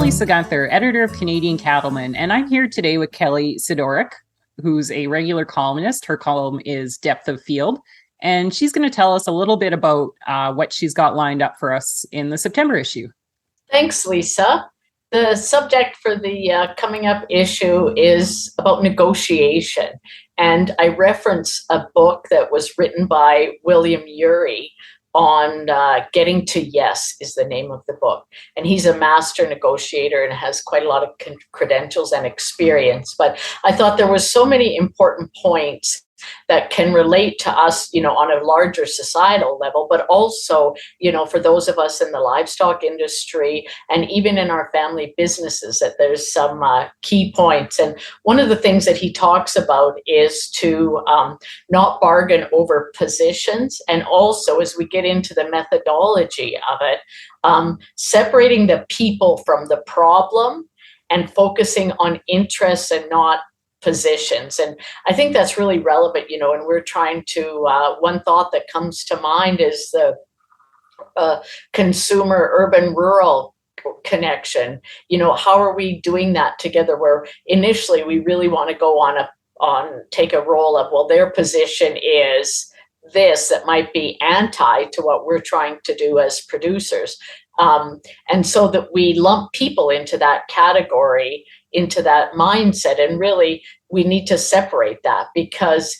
Lisa Gunther, editor of Canadian Cattleman, and I'm here today with Kelly Sidoric, who's a regular columnist. Her column is Depth of Field, and she's going to tell us a little bit about what she's got lined up for us in the September issue. Thanks, Lisa. The subject for the coming up issue is about negotiation, and I reference a book that was written by William Ury on Getting to Yes is the name of the book. And he's a master negotiator and has quite a lot of credentials and experience. But I thought there was so many important points that can relate to us, on a larger societal level, but also, for those of us in the livestock industry and even in our family businesses, that there's some key points. And one of the things that he talks about is to not bargain over positions. And also, as we get into the methodology of it, separating the people from the problem and focusing on interests and not positions. And I think that's really relevant, and we're trying to, one thought that comes to mind is the consumer urban rural connection. How are we doing that together, where initially we really want to go take a role of, well, their position is this that might be anti to what we're trying to do as producers. And so that we lump people into that category, into that mindset, and really we need to separate that because,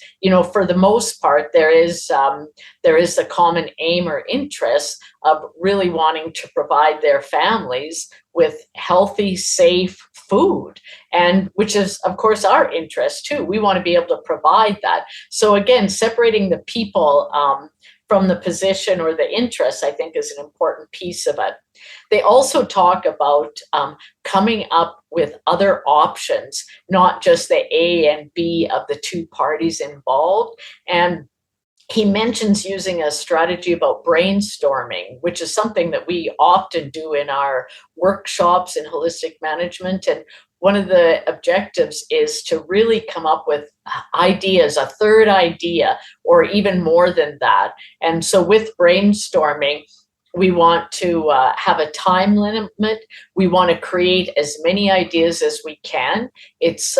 for the most part, there is the common aim or interest of really wanting to provide their families with healthy, safe food, and which is, of course, our interest too. We want to be able to provide that. So again, separating the people from the position or the interest, I think, is an important piece of it. They also talk about coming up with other options, not just the A and B of the two parties involved. And he mentions using a strategy about brainstorming, which is something that we often do in our workshops in holistic management. And one of the objectives is to really come up with ideas, a third idea, or even more than that. And so with brainstorming, we want to have a time limit. We want to create as many ideas as we can. It's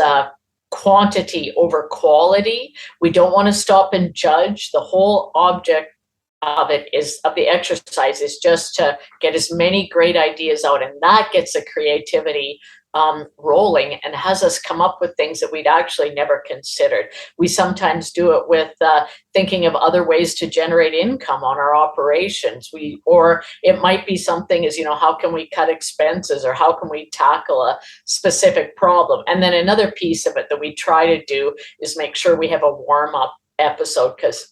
quantity over quality. We don't want to stop and judge. The whole object of the exercise is just to get as many great ideas out, and that gets the creativity rolling and has us come up with things that we'd actually never considered. We sometimes do it with thinking of other ways to generate income on our operations. Or it might be something as, how can we cut expenses, or how can we tackle a specific problem? And then another piece of it that we try to do is make sure we have a warm-up episode, because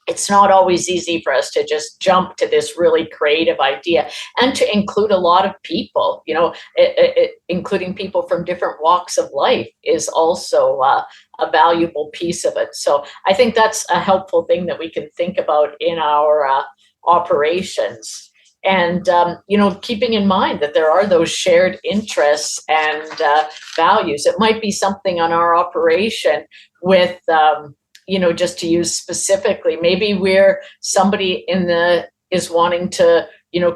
it's not always easy for us to just jump to this really creative idea, and to include a lot of people, including people from different walks of life is also a valuable piece of it. So I think that's a helpful thing that we can think about in our operations. And, keeping in mind that there are those shared interests and values. It might be something on our operation with, just to use specifically, maybe we're somebody is wanting to,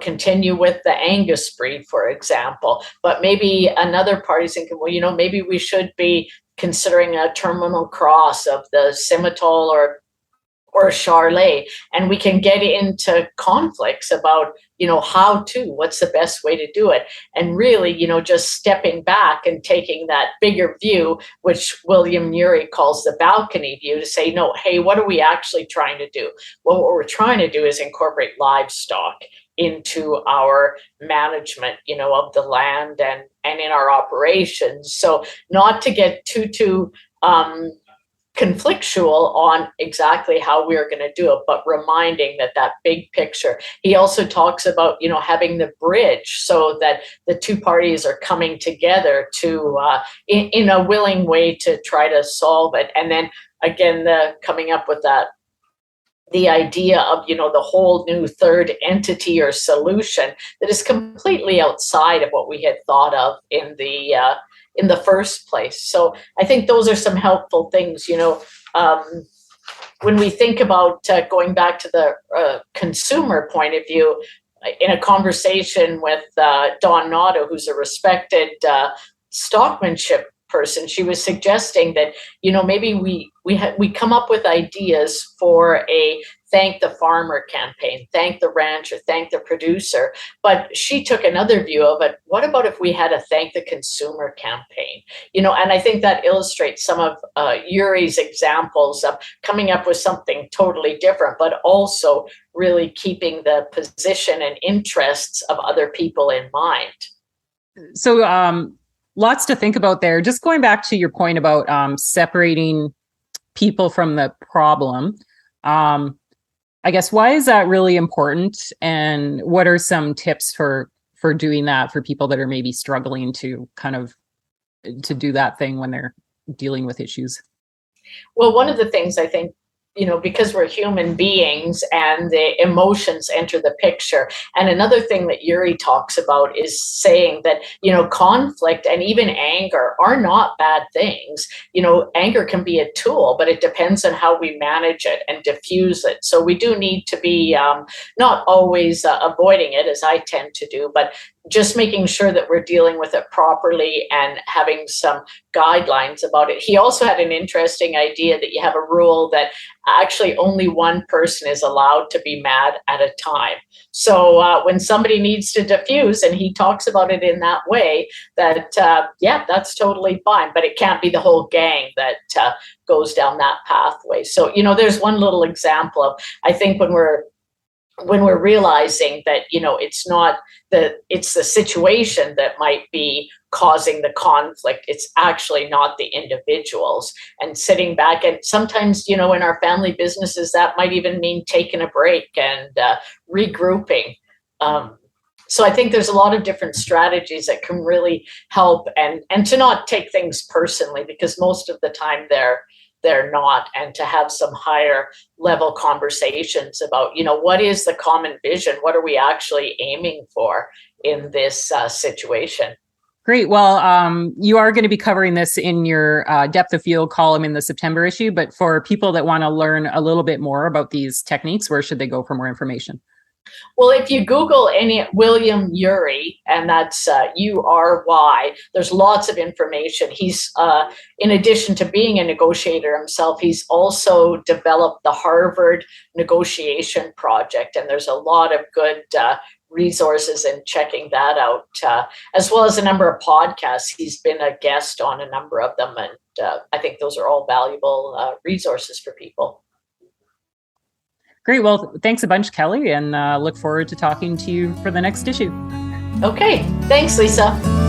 continue with the Angus breed, for example, but maybe another party's thinking, well, maybe we should be considering a terminal cross of the Simmental or Charolais, and we can get into conflicts about, what's the best way to do it. And really, just stepping back and taking that bigger view, which William Ury calls the balcony view, to say, no, hey, what are we actually trying to do? Well, what we're trying to do is incorporate livestock into our management, of the land and in our operations. So not to get too conflictual on exactly how we're going to do it, but reminding that big picture. He also talks about, having the bridge so that the two parties are coming together to, in a willing way to try to solve it. And then again, coming up with the idea of, the whole new third entity or solution that is completely outside of what we had thought of in the first place. So I think those are some helpful things, when we think about going back to the consumer point of view. in a conversation with Dawn Notto, who's a respected stockmanship person, she was suggesting that, maybe we come up with ideas for a thank the farmer campaign, thank the rancher, thank the producer. But she took another view of it. What about if we had a thank the consumer campaign? And I think that illustrates some of Yuri's examples of coming up with something totally different, but also really keeping the position and interests of other people in mind. So lots to think about there. Just going back to your point about separating people from the problem. I guess, why is that really important? And what are some tips for doing that for people that are maybe struggling to to do that thing when they're dealing with issues? Well, one of the things I think, because we're human beings and the emotions enter the picture. And another thing that Yuri talks about is saying that, conflict and even anger are not bad things. Anger can be a tool, but it depends on how we manage it and diffuse it. So we do need to be not always avoiding it, as I tend to do, but just making sure that we're dealing with it properly and having some guidelines about it. He also had an interesting idea that you have a rule that actually only one person is allowed to be mad at a time. So when somebody needs to diffuse, and he talks about it in that way, that, that's totally fine, but it can't be the whole gang that goes down that pathway. So, there's one little example of, I think when we're realizing that, it's the situation that might be causing the conflict. It's actually not the individuals, and sitting back. And sometimes, in our family businesses, that might even mean taking a break and regrouping. So I think there's a lot of different strategies that can really help, and to not take things personally, because most of the time they're not, and to have some higher level conversations about, what is the common vision? What are we actually aiming for in this situation? Great. Well, you are going to be covering this in your Depth of Field column in the September issue, but for people that want to learn a little bit more about these techniques, where should they go for more information? Well, if you Google any William Ury, and that's URY, there's lots of information. He's, in addition to being a negotiator himself, he's also developed the Harvard Negotiation Project, and there's a lot of good resources in checking that out, as well as a number of podcasts. He's been a guest on a number of them, and I think those are all valuable resources for people. Great. Well, thanks a bunch, Kelly, and look forward to talking to you for the next issue. Okay. Thanks, Lisa.